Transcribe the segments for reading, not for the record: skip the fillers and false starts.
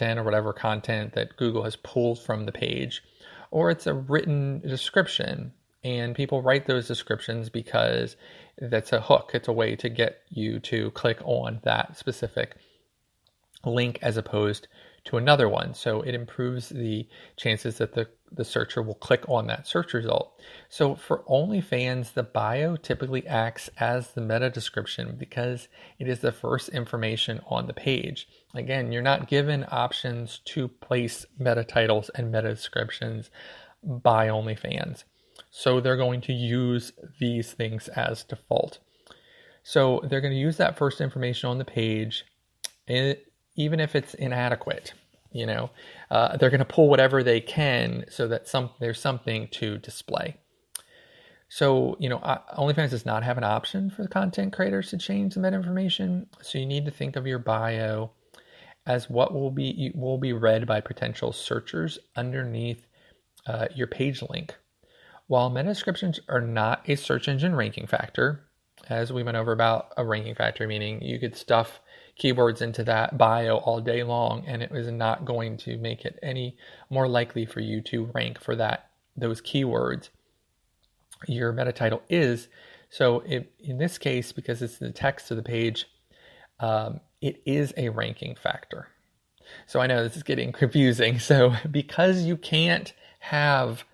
content or whatever content that Google has pulled from the page, or it's a written description. And people write those descriptions because that's a hook. It's a way to get you to click on that specific link as opposed to another one. So it improves the chances that the searcher will click on that search result. So for OnlyFans, the bio typically acts as the meta description because it is the first information on the page. Again, you're not given options to place meta titles and meta descriptions by OnlyFans. So they're going to use these things as default. So they're going to use that first information on the page, even if it's inadequate. They're going to pull whatever they can so that there's something to display. So, OnlyFans does not have an option for the content creators to change the meta information. So you need to think of your bio as what will be read by potential searchers underneath your page link. While meta descriptions are not a search engine ranking factor, as we went over about a ranking factor, meaning you could stuff keywords into that bio all day long and it was not going to make it any more likely for you to rank for those keywords. Your meta title is. So in this case, because it's the text of the page, it is a ranking factor. So I know this is getting confusing. So because you can't have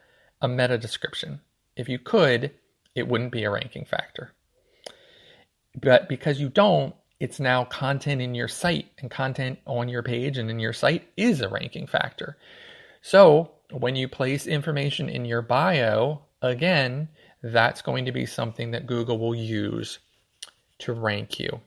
a meta description, if you could, it wouldn't be a ranking factor. But because you don't, it's now content in your site, and content on your page and in your site is a ranking factor. So when you place information in your bio, again, that's going to be something that Google will use to rank you.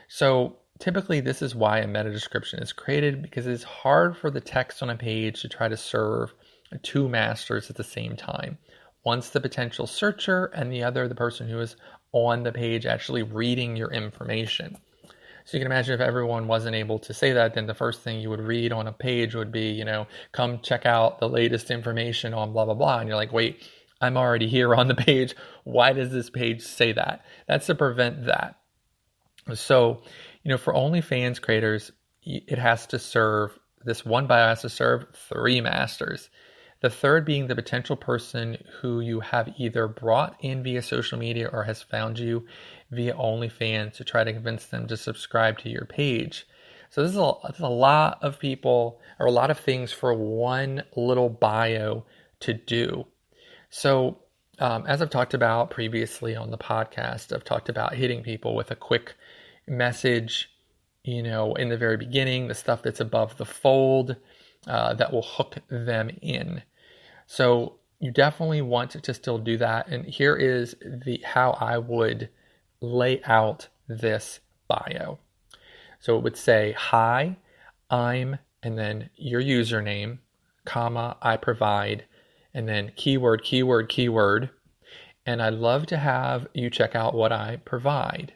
So typically this is why a meta description is created, because it's hard for the text on a page to try to serve two masters at the same time. One's the potential searcher and the other the person who is on the page actually reading your information. So you can imagine if everyone wasn't able to say that, then the first thing you would read on a page would be, come check out the latest information on blah, blah, blah. And you're like, wait, I'm already here on the page. Why does this page say that? That's to prevent that. So, for OnlyFans creators, it has to serve, this one bio has to serve three masters. The third being the potential person who you have either brought in via social media or has found you via OnlyFans to try to convince them to subscribe to your page. So this is a lot of people, or a lot of things for one little bio to do. So as I've talked about previously on the podcast, I've talked about hitting people with a quick message, in the very beginning, the stuff that's above the fold that will hook them in. So you definitely want to still do that. And here is how I would lay out this bio. So it would say, hi, I'm, and then your username, comma, I provide, and then keyword, keyword, keyword. And I'd love to have you check out what I provide.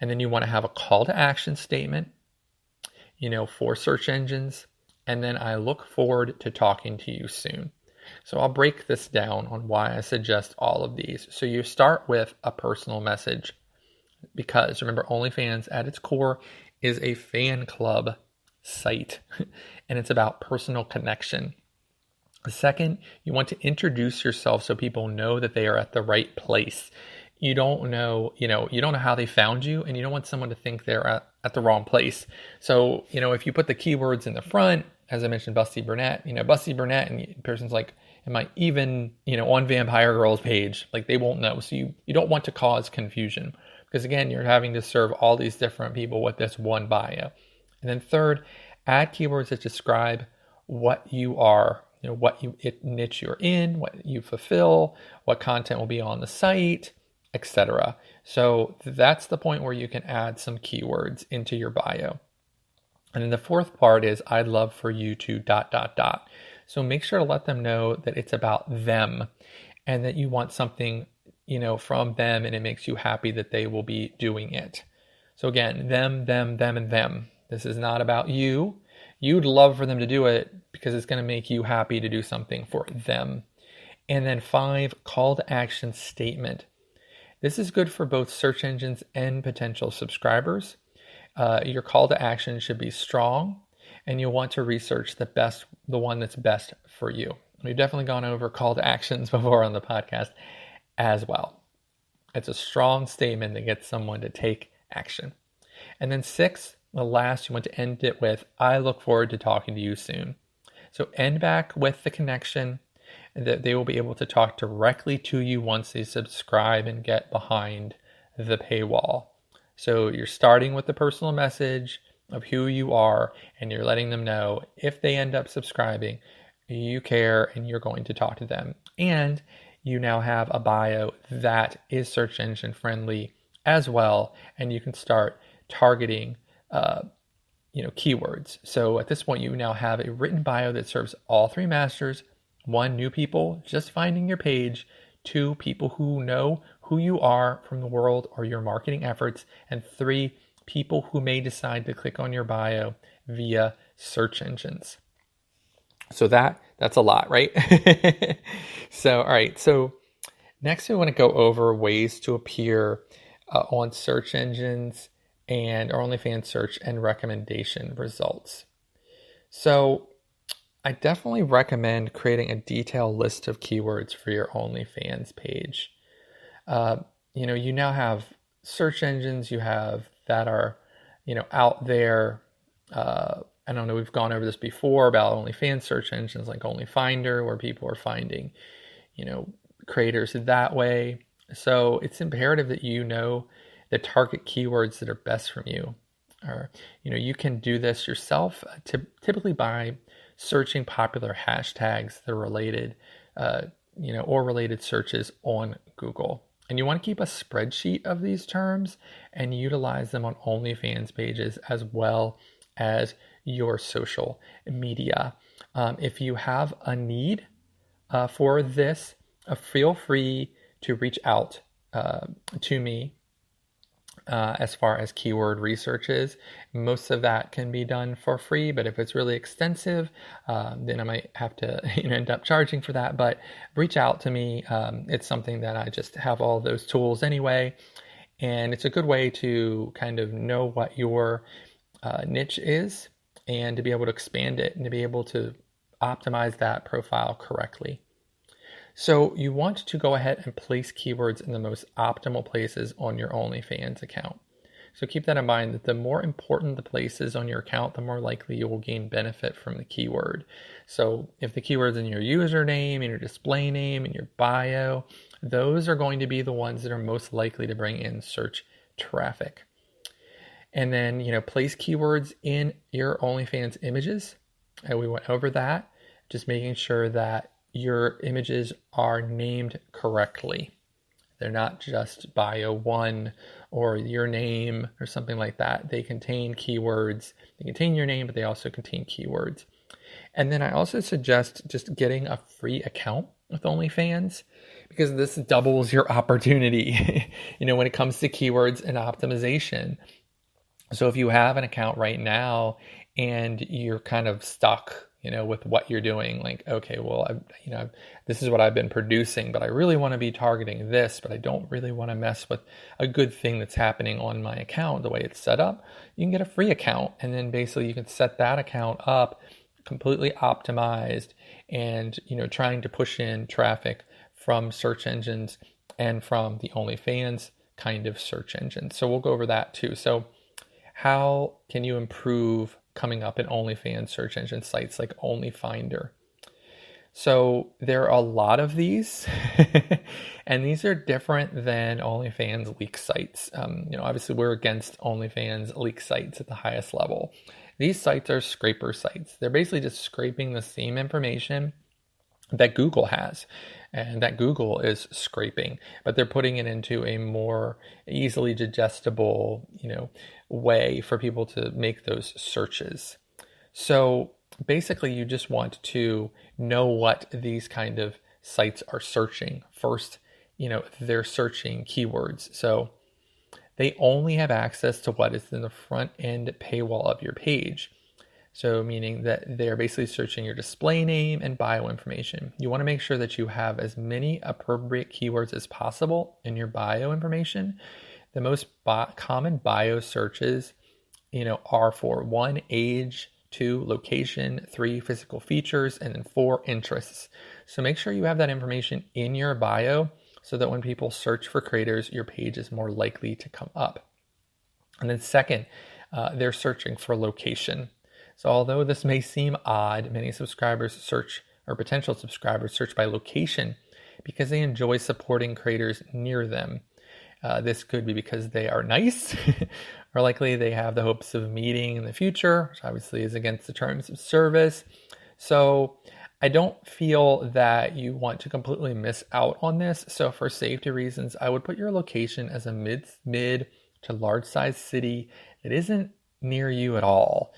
And then you want to have a call to action statement, for search engines. And then I look forward to talking to you soon. So I'll break this down on why I suggest all of these. So you start with a personal message, because remember, OnlyFans at its core is a fan club site, and it's about personal connection. Second, you want to introduce yourself so people know that they are at the right place. You don't know how they found you, and you don't want someone to think they're at the wrong place. So, if you put the keywords in the front, as I mentioned, Busty Burnett, Busty Burnett, and the person's like, am I even, on Vampire Girl's page? Like, they won't know. So you don't want to cause confusion, because again, you're having to serve all these different people with this one bio. And then third, add keywords that describe what you are, what niche you're in, what you fulfill, what content will be on the site, etc. So that's the point where you can add some keywords into your bio. And then the fourth part is, I'd love for you to ... So make sure to let them know that it's about them and that you want something, from them, and it makes you happy that they will be doing it. So again, them, and them. This is not about you. You'd love for them to do it because it's going to make you happy to do something for them. And then 5, call to action statement. This is good for both search engines and potential subscribers. Your call to action should be strong, and you'll want to research the one that's best for you. We've definitely gone over call to actions before on the podcast as well. It's a strong statement that gets someone to take action. And then 6, the last, you want to end it with, I look forward to talking to you soon. So end back with the connection that they will be able to talk directly to you once they subscribe and get behind the paywall. So you're starting with the personal message of who you are, and you're letting them know if they end up subscribing, you care and you're going to talk to them. And you now have a bio that is search engine friendly as well, and you can start targeting keywords. So at this point, you now have a written bio that serves all 3 masters: 1, new people just finding your page; 2, people who know who you are from the world or your marketing efforts; and 3, people who may decide to click on your bio via search engines. So that's a lot, right? All right. So next we want to go over ways to appear on search engines and our OnlyFans search and recommendation results. So I definitely recommend creating a detailed list of keywords for your OnlyFans page. You now have search engines you have that are, out there. I don't know, we've gone over this before about OnlyFans search engines like OnlyFinder, where people are finding, creators that way. So it's imperative that you know the target keywords that are best from you. Or, you can do this yourself, typically by searching popular hashtags that are related, or related searches on Google. And you want to keep a spreadsheet of these terms and utilize them on OnlyFans pages as well as your social media. If you have a need for this, feel free to reach out to me as far as keyword research is. Most of that can be done for free, but if it's really extensive, then I might have to end up charging for that. But reach out to me. It's something that I just have all those tools anyway, and it's a good way to kind of know what your niche is and to be able to expand it and to be able to optimize that profile correctly. So you want to go ahead and place keywords in the most optimal places on your OnlyFans account. So keep that in mind, that the more important the places on your account, the more likely you will gain benefit from the keyword. So if the keyword's in your username, in your display name, in your bio, those are going to be the ones that are most likely to bring in search traffic. And then, place keywords in your OnlyFans images. And we went over that, just making sure that your images are named correctly. They're not just bio 1 or your name or something like that. They contain keywords. They contain your name, but they also contain keywords. And then I also suggest just getting a free account with OnlyFans, because this doubles your opportunity, when it comes to keywords and optimization. So if you have an account right now and you're kind of stuck, with what you're doing, like, okay, well, this is what I've been producing, but I really want to be targeting this, but I don't really want to mess with a good thing that's happening on my account the way it's set up. You can get a free account, and then basically you can set that account up completely optimized and, trying to push in traffic from search engines and from the OnlyFans kind of search engine. So we'll go over that too. So how can you improve coming up in OnlyFans search engine sites like OnlyFinder? So there are a lot of these, and these are different than OnlyFans leak sites. Obviously we're against OnlyFans leak sites at the highest level. These sites are scraper sites. They're basically just scraping the same information that Google has and that Google is scraping, but they're putting it into a more easily digestible, way for people to make those searches. So basically you just want to know what these kind of sites are searching. First, they're searching keywords. So they only have access to what is in the front end paywall of your page. So meaning that they're basically searching your display name and bio information. You want to make sure that you have as many appropriate keywords as possible in your bio information. The most common bio searches, are for 1, age, 2, location, 3, physical features, and then 4, interests. So make sure you have that information in your bio so that when people search for creators, your page is more likely to come up. And then second, they're searching for location. So although this may seem odd, many subscribers search, or potential subscribers search by location because they enjoy supporting creators near them. This could be because they are nice, or likely they have the hopes of meeting in the future, which obviously is against the terms of service. So I don't feel that you want to completely miss out on this. So for safety reasons, I would put your location as a mid to large size city that isn't near you at all.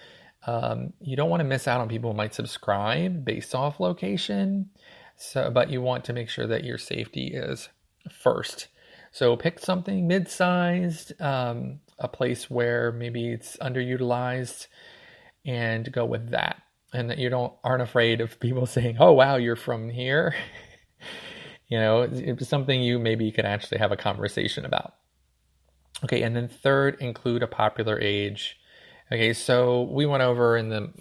You don't want to miss out on people who might subscribe based off location. But you want to make sure that your safety is first. So pick something mid-sized, a place where maybe it's underutilized, and go with that. And that you aren't afraid of people saying, "Oh, wow, you're from here." It's something you could actually have a conversation about. Okay, and then third, include a popular age. Okay, so we went over in the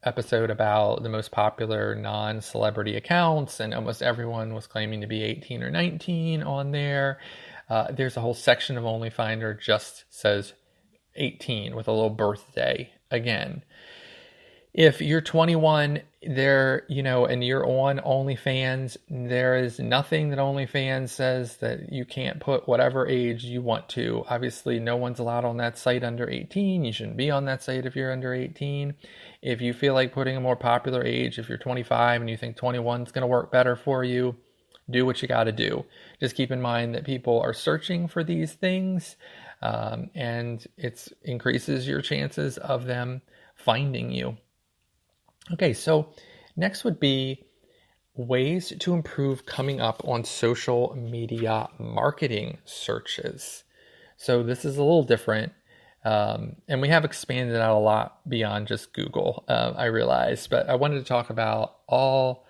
episode about the most popular non-celebrity accounts, and almost everyone was claiming to be 18 or 19 on there. There's a whole section of OnlyFinder just says 18 with a little birthday again. If you're 21 there, and you're on OnlyFans, there is nothing that OnlyFans says that you can't put whatever age you want to. Obviously, no one's allowed on that site under 18. You shouldn't be on that site if you're under 18. If you feel like putting a more popular age, if you're 25 and you think 21 is going to work better for you, do what you got to do. Just keep in mind that people are searching for these things, and it increases your chances of them finding you. Okay, so next would be ways to improve coming up on social media marketing searches. So this is a little different, and we have expanded out a lot beyond just Google, I realize, but I wanted to talk about all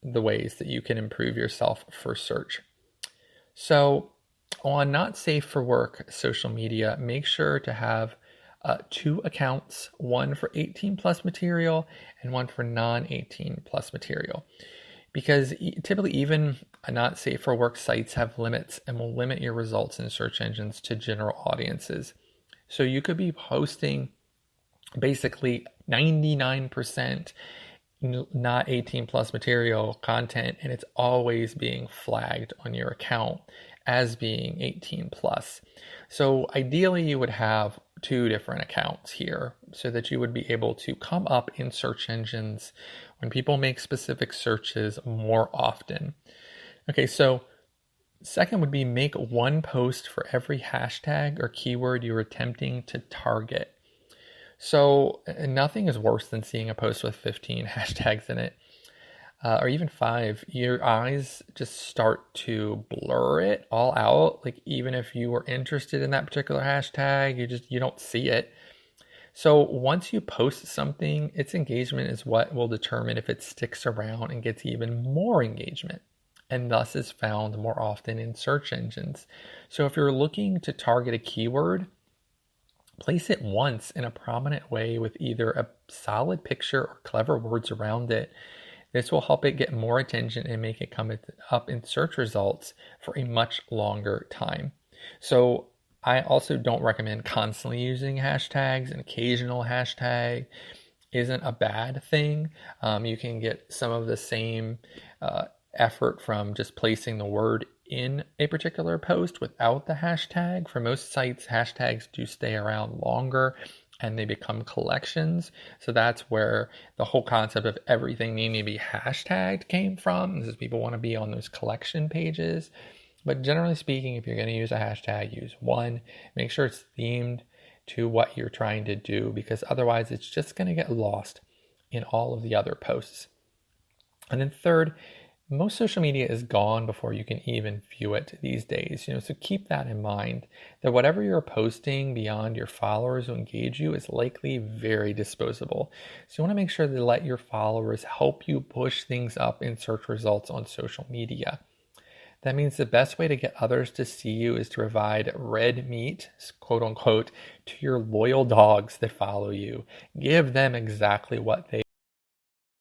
the ways that you can improve yourself for search. So on not safe for work social media, make sure to have 2 accounts, one for 18 plus material and one for non-18 plus material. Because typically even not safe for work sites have limits and will limit your results in search engines to general audiences. So you could be posting basically 99% not 18 plus material content, and it's always being flagged on your account as being 18 plus. So ideally you would have 2 different accounts here so that you would be able to come up in search engines when people make specific searches more often. Okay, so second would be make 1 post for every hashtag or keyword you're attempting to target. So nothing is worse than seeing a post with 15 hashtags in it, or even 5. Your eyes just start to blur it all out. Like even if you were interested in that particular hashtag, you don't see it. So once you post something, its engagement is what will determine if it sticks around and gets even more engagement, and thus is found more often in search engines. So if you're looking to target a keyword, place it once in a prominent way with either a solid picture or clever words around it. This will help it get more attention and make it come up in search results for a much longer time. So I also don't recommend constantly using hashtags. An occasional hashtag isn't a bad thing. You can get some of the same effort from just placing the word in a particular post without the hashtag. For most sites, hashtags do stay around longer and they become collections. So that's where the whole concept of everything needing to be hashtagged came from. This is people want to be on those collection pages. But generally speaking, if you're going to use a hashtag, use one. Make sure it's themed to what you're trying to do, because otherwise it's just going to get lost in all of the other posts. And then third, most social media is gone before you can even view it these days. So keep that in mind, that whatever you're posting beyond your followers who engage you is likely very disposable. So you want to make sure to let your followers help you push things up in search results on social media. That means the best way to get others to see you is to provide red meat, quote unquote, to your loyal dogs that follow you. Give them exactly what they